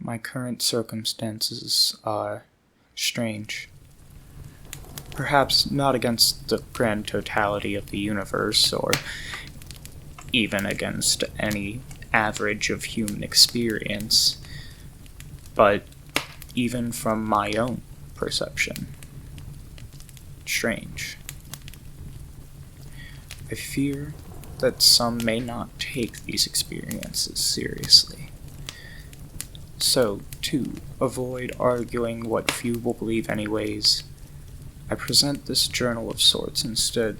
my current circumstances are strange. Perhaps not against the grand totality of the universe, or even against any average of human experience, but even from my own perception. Strange. I fear that some may not take these experiences seriously. So, to avoid arguing what few will believe anyways, I present this journal of sorts instead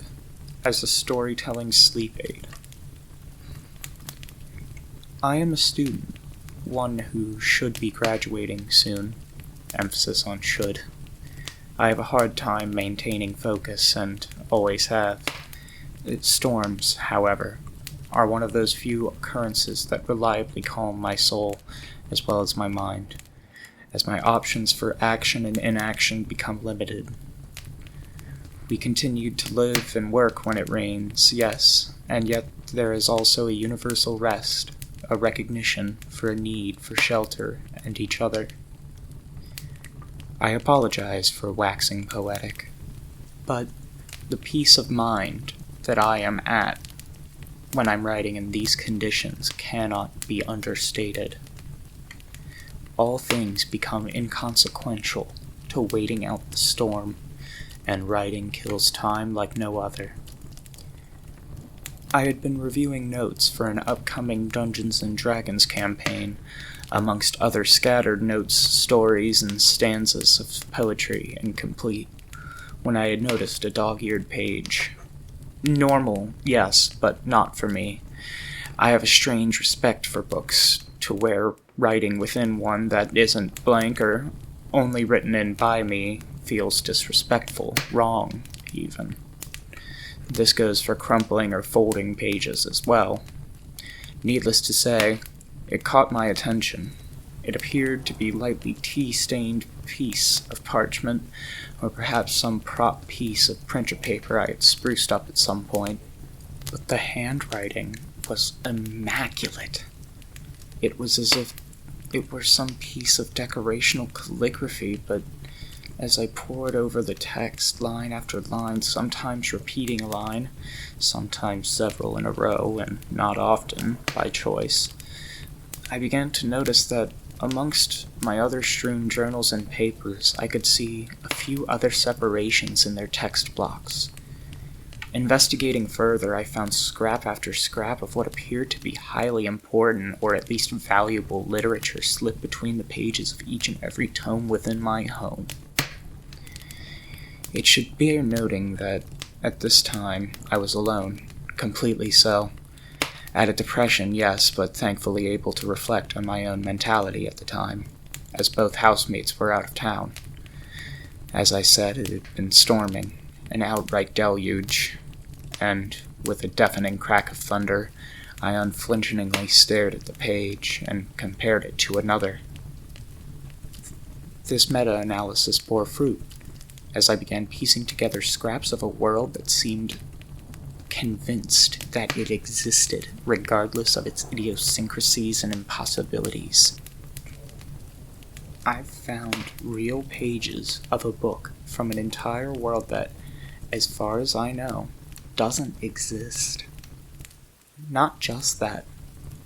as a storytelling sleep aid. I am a student, one who should be graduating soon, emphasis on should. I have a hard time maintaining focus and always have. Storms, however, are one of those few occurrences that reliably calm my soul as well as my mind, as my options for action and inaction become limited. We continue to live and work when it rains, yes, and yet there is also a universal rest, a recognition for a need for shelter and each other. I apologize for waxing poetic, but the peace of mind that I am at when I'm writing in these conditions cannot be understated. All things become inconsequential to waiting out the storm, and writing kills time like no other. I had been reviewing notes for an upcoming Dungeons & Dragons campaign, amongst other scattered notes, stories, and stanzas of poetry incomplete, when I had noticed a dog-eared page. Normal, yes, but not for me. I have a strange respect for books, to where writing within one that isn't blank or only written in by me feels disrespectful, wrong, even. This goes for crumpling or folding pages as well. Needless to say, it caught my attention. It appeared to be lightly tea-stained piece of parchment, or perhaps some prop piece of printer paper I had spruced up at some point. But the handwriting was immaculate. It was as if it were some piece of decorational calligraphy, but as I pored over the text, line after line, sometimes repeating a line, sometimes several in a row, and not often by choice, I began to notice that amongst my other strewn journals and papers, I could see a few other separations in their text blocks. Investigating further, I found scrap after scrap of what appeared to be highly important, or at least valuable, literature slipped between the pages of each and every tome within my home. It should bear noting that, at this time, I was alone, completely so. At a depression, yes, but thankfully able to reflect on my own mentality at the time, as both housemates were out of town. As I said, it had been storming, an outright deluge, and, with a deafening crack of thunder, I unflinchingly stared at the page and compared it to another. This meta-analysis bore fruit, as I began piecing together scraps of a world that seemed convinced that it existed, regardless of its idiosyncrasies and impossibilities. I've found real pages of a book from an entire world that, as far as I know, doesn't exist. Not just that,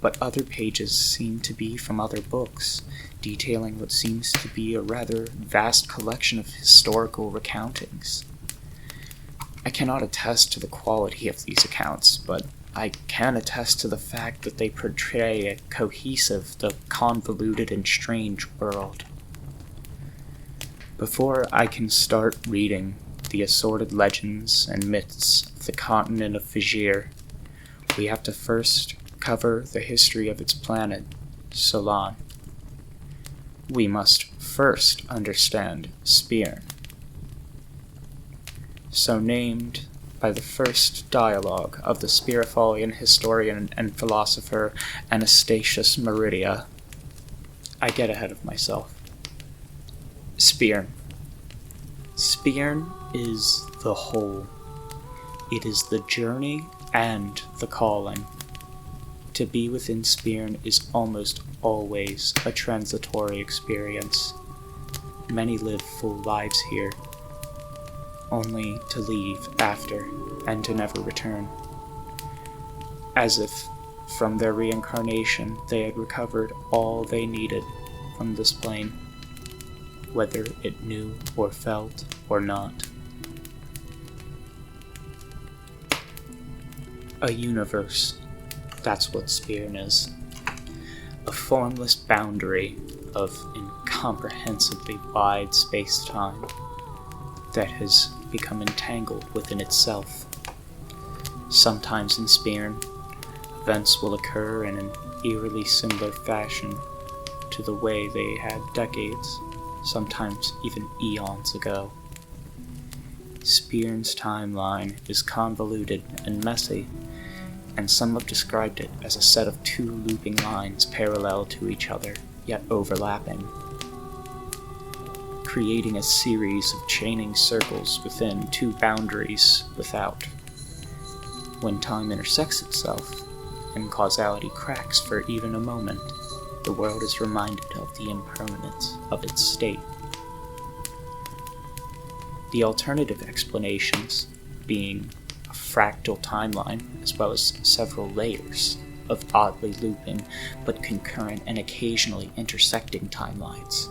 but other pages seem to be from other books, detailing what seems to be a rather vast collection of historical recountings. I cannot attest to the quality of these accounts, but I can attest to the fact that they portray a cohesive, though convoluted and strange world. Before I can start reading the assorted legends and myths of the continent of Fajir, we have to first cover the history of its planet, Solon. We must first understand Spirn, so named by the first dialogue of the Spirifolian historian and philosopher Anastasius Meridia. I get ahead of myself. Spirn. Spirn is the whole. It is the journey and the calling. To be within Spirn is almost always a transitory experience. Many live full lives here, only to leave after and to never return. As if, from their reincarnation, they had recovered all they needed from this plane, whether it knew or felt or not. A universe, that's what Spirn is. A formless boundary of incomprehensibly wide space-time that has become entangled within itself. Sometimes in Spirn, events will occur in an eerily similar fashion to the way they had decades, sometimes even eons ago. Spirn's timeline is convoluted and messy, and some have described it as a set of two looping lines parallel to each other, yet overlapping, creating a series of chaining circles within two boundaries without. When time intersects itself, and causality cracks for even a moment, the world is reminded of the impermanence of its state. The alternative explanations being a fractal timeline, as well as several layers of oddly looping but concurrent and occasionally intersecting timelines.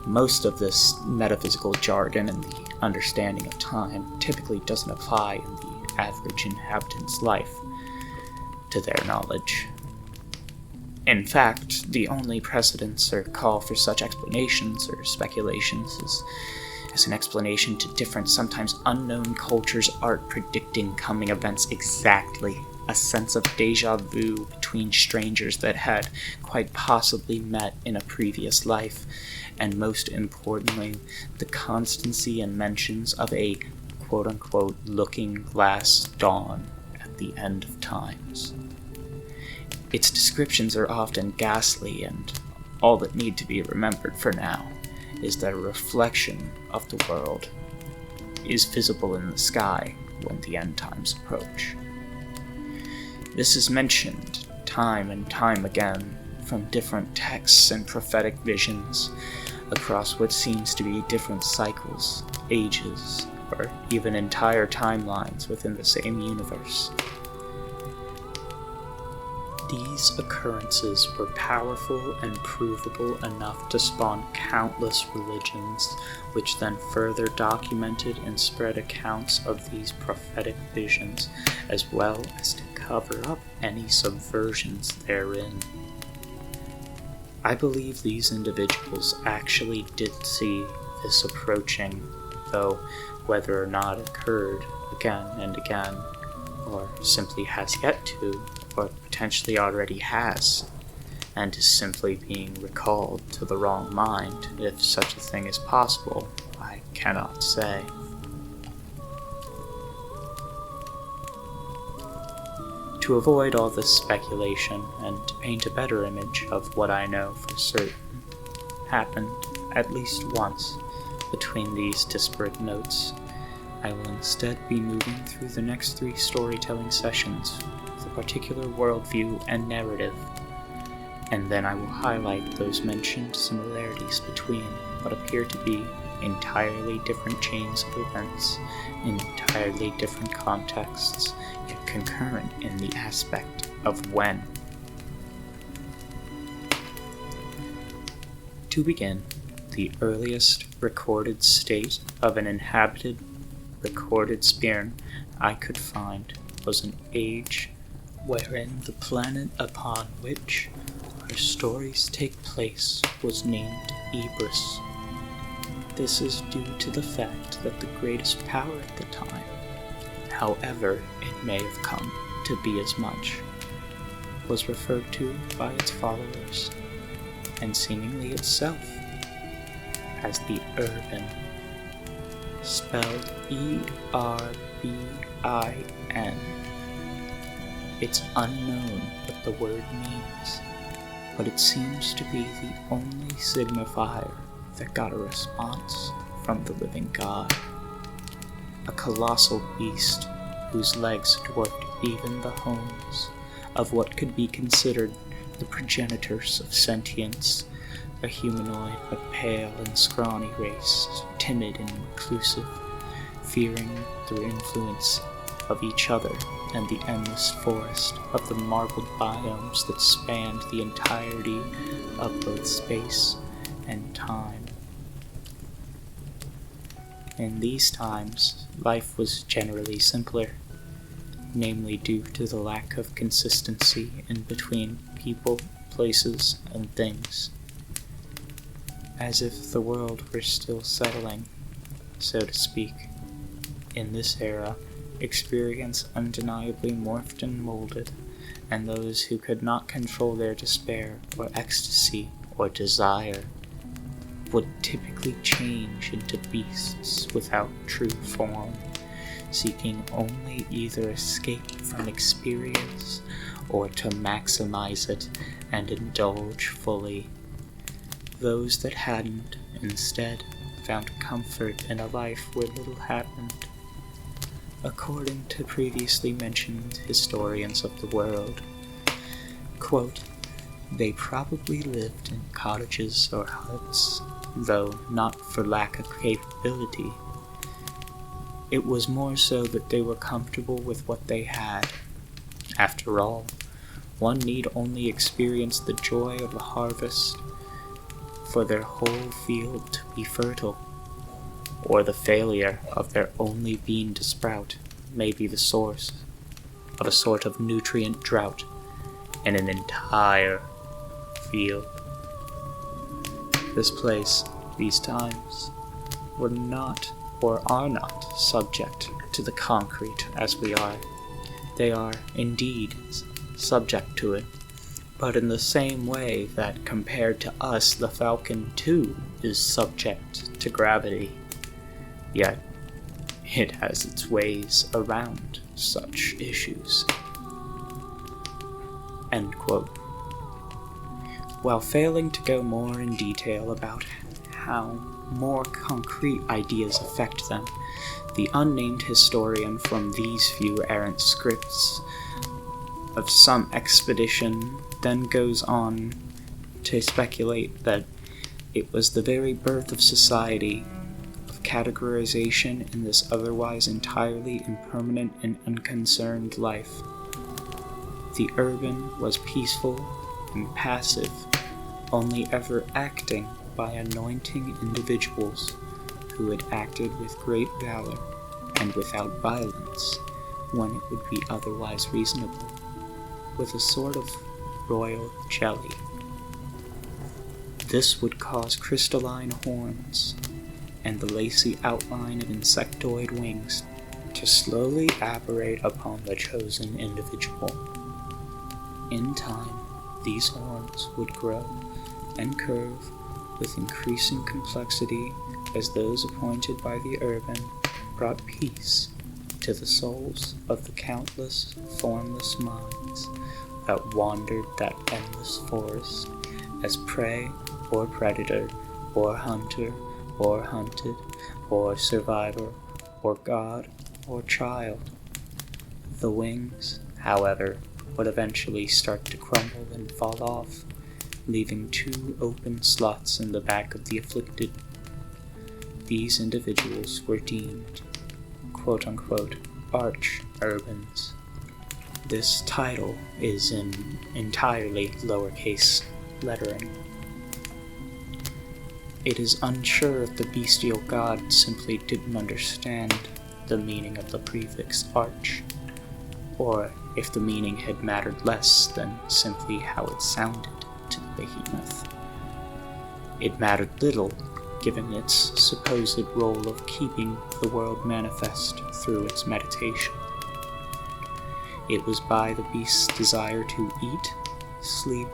Most of this metaphysical jargon and the understanding of time typically doesn't apply in the average inhabitant's life, to their knowledge. In fact, the only precedence or call for such explanations or speculations is as an explanation to different, sometimes unknown cultures' art predicting coming events exactly, a sense of deja vu between strangers that had quite possibly met in a previous life, and most importantly, the constancy and mentions of a quote-unquote looking glass dawn at the end of times. Its descriptions are often ghastly, and all that need to be remembered for now is that a reflection of the world is visible in the sky when the end times approach. This is mentioned time and time again from different texts and prophetic visions across what seems to be different cycles, ages, or even entire timelines within the same universe. These occurrences were powerful and provable enough to spawn countless religions, which then further documented and spread accounts of these prophetic visions, as well as to cover up any subversions therein. I believe these individuals actually did see this approaching, though whether or not it occurred again and again, or simply has yet to, or potentially already has, and is simply being recalled to the wrong mind, if such a thing is possible, I cannot say. To avoid all this speculation, and to paint a better image of what I know for certain happened at least once between these disparate notes, I will instead be moving through the next 3 storytelling sessions with a particular worldview and narrative, and then I will highlight those mentioned similarities between what appear to be entirely different chains of events in entirely different contexts, yet concurrent in the aspect of when. To begin, the earliest recorded state of an inhabited recorded Spirn I could find was an age wherein the planet upon which our stories take place was named Ebris. This is due to the fact that the greatest power at the time, however it may have come to be as much, was referred to by its followers, and seemingly itself, as the Urban, spelled E-R-B-I-N. It's unknown what the word means, but it seems to be the only signifier that got a response from the living god. A colossal beast whose legs dwarfed even the homes of what could be considered the progenitors of sentience, a humanoid but pale and scrawny race, timid and reclusive, fearing the influence of each other and the endless forest of the marbled biomes that spanned the entirety of both space and time. In these times, life was generally simpler, namely due to the lack of consistency in between people, places, and things. As if the world were still settling, so to speak. In this era, experience undeniably morphed and molded, and those who could not control their despair or ecstasy or desire would typically change into beasts without true form, seeking only either escape from experience or to maximize it and indulge fully. Those that hadn't, instead, found comfort in a life where little happened. According to previously mentioned historians of the world, quote, they probably lived in cottages or huts, though not for lack of capability. It was more so that they were comfortable with what they had. After all, one need only experience the joy of a harvest for their whole field to be fertile, or the failure of their only bean to sprout may be the source of a sort of nutrient drought in an entire field. This place, these times, were not or are not subject to the concrete as we are. They are, indeed, subject to it, but in the same way that, compared to us, the Falcon too is subject to gravity. Yet, it has its ways around such issues. End quote. While failing to go more in detail about how more concrete ideas affect them, the unnamed historian from these few errant scripts of some expedition then goes on to speculate that it was the very birth of society, of categorization in this otherwise entirely impermanent and unconcerned life. The urban was peaceful and passive, only ever acting by anointing individuals who had acted with great valor and without violence when it would be otherwise reasonable, with a sort of royal jelly. This would cause crystalline horns and the lacy outline of insectoid wings to slowly apparate upon the chosen individual. In time, these horns would grow and curve with increasing complexity as those appointed by the urban brought peace to the souls of the countless formless minds that wandered that endless forest as prey or predator or hunter or hunted or survivor or god or child. The wings, however, would eventually start to crumble and fall off, leaving 2 open slots in the back of the afflicted. These individuals were deemed, quote-unquote, arch-urbans. This title is in entirely lowercase lettering. It is unsure if the bestial god simply didn't understand the meaning of the prefix arch, or if the meaning had mattered less than simply how it sounded to the behemoth. It mattered little, given its supposed role of keeping the world manifest through its meditation. It was by the beast's desire to eat, sleep,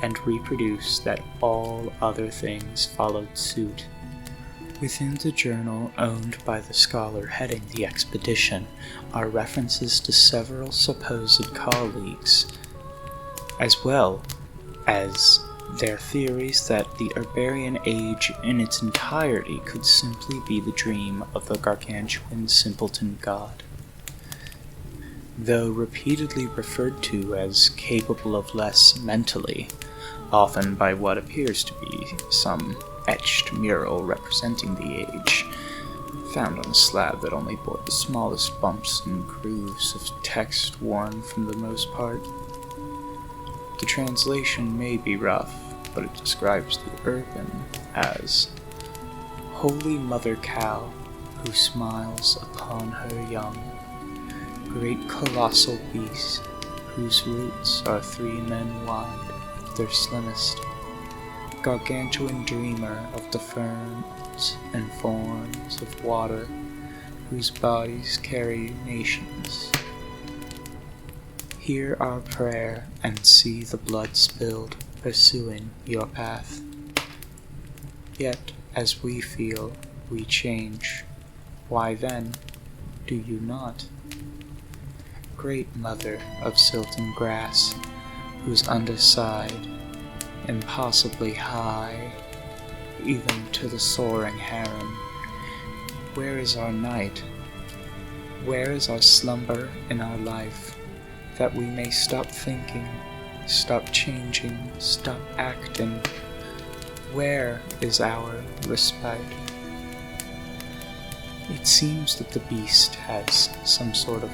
and reproduce that all other things followed suit. Within the journal owned by the scholar heading the expedition are references to several supposed colleagues, as well as their theories that the Iberian age in its entirety could simply be the dream of the gargantuan simpleton god. Though repeatedly referred to as capable of less mentally, often by what appears to be some etched mural representing the age, found on a slab that only bore the smallest bumps and grooves of text worn from the most part. The translation may be rough, but it describes the urban as Holy Mother Cow who smiles upon her young, great colossal beast whose roots are 3 men wide at their slimmest, gargantuan dreamer of the ferns and forms of water, whose bodies carry nations. Hear our prayer and see the blood spilled pursuing your path. Yet, as we feel, we change. Why then, do you not? Great mother of silt and grass, whose underside, impossibly high, even to the soaring heron, where is our night? Where is our slumber in our life, that we may stop thinking, stop changing, stop acting? Where is our respite? It seems that the beast has some sort of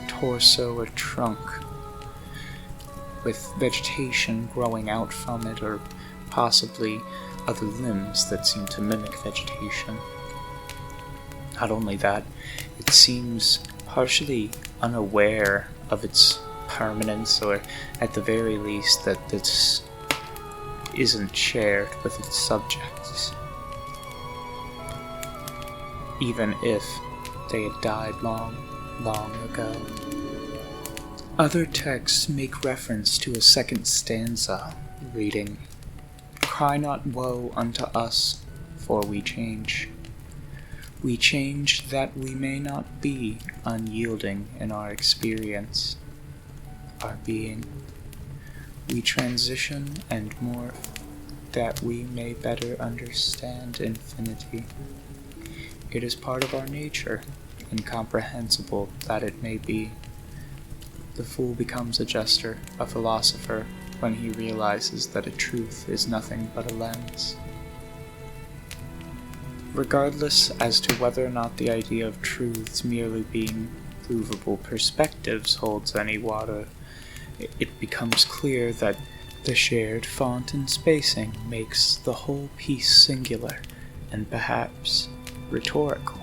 torso or trunk, with vegetation growing out from it, or possibly other limbs that seem to mimic vegetation. Not only that, it seems partially unaware of its permanence, or at the very least that this isn't shared with its subjects, even if they had died long, long ago. Other texts make reference to a second stanza, reading, "Cry not woe unto us, for we change. We change that we may not be unyielding in our experience, our being. We transition and morph that we may better understand infinity. It is part of our nature, incomprehensible that it may be. The fool becomes a jester, a philosopher, when he realizes that a truth is nothing but a lens." Regardless as to whether or not the idea of truths merely being provable perspectives holds any water, it becomes clear that the shared font and spacing makes the whole piece singular and perhaps rhetorical.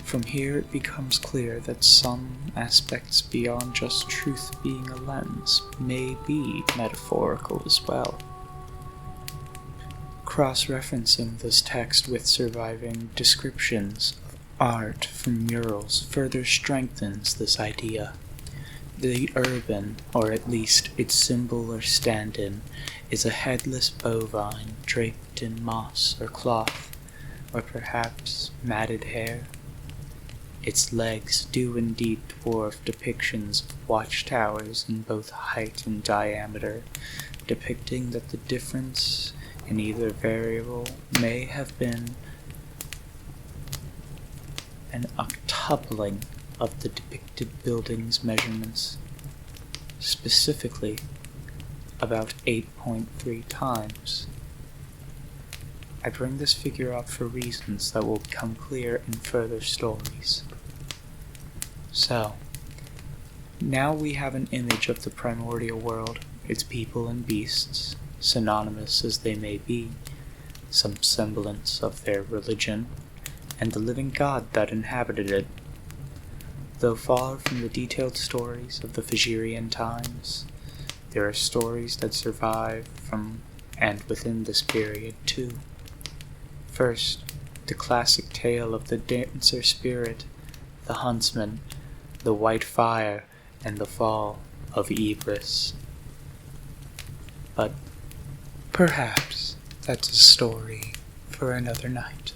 From here it becomes clear that some aspects beyond just truth being a lens may be metaphorical as well. Cross-referencing this text with surviving descriptions of art from murals further strengthens this idea. The urban, or at least its symbol or stand-in, is a headless bovine draped in moss or cloth, or perhaps matted hair. Its legs do indeed dwarf depictions of watchtowers in both height and diameter, depicting that the difference in either variable may have been an octupling of the depicted building's measurements, specifically about 8.3 times. I bring this figure up for reasons that will become clear in further stories. So, now we have an image of the primordial world, its people and beasts, synonymous as they may be, some semblance of their religion, and the living God that inhabited it. Though far from the detailed stories of the Fajirian times, there are stories that survive from and within this period too. First, the classic tale of the dancer spirit, the huntsman, the white fire, and the fall of Ebris. But perhaps that's a story for another night.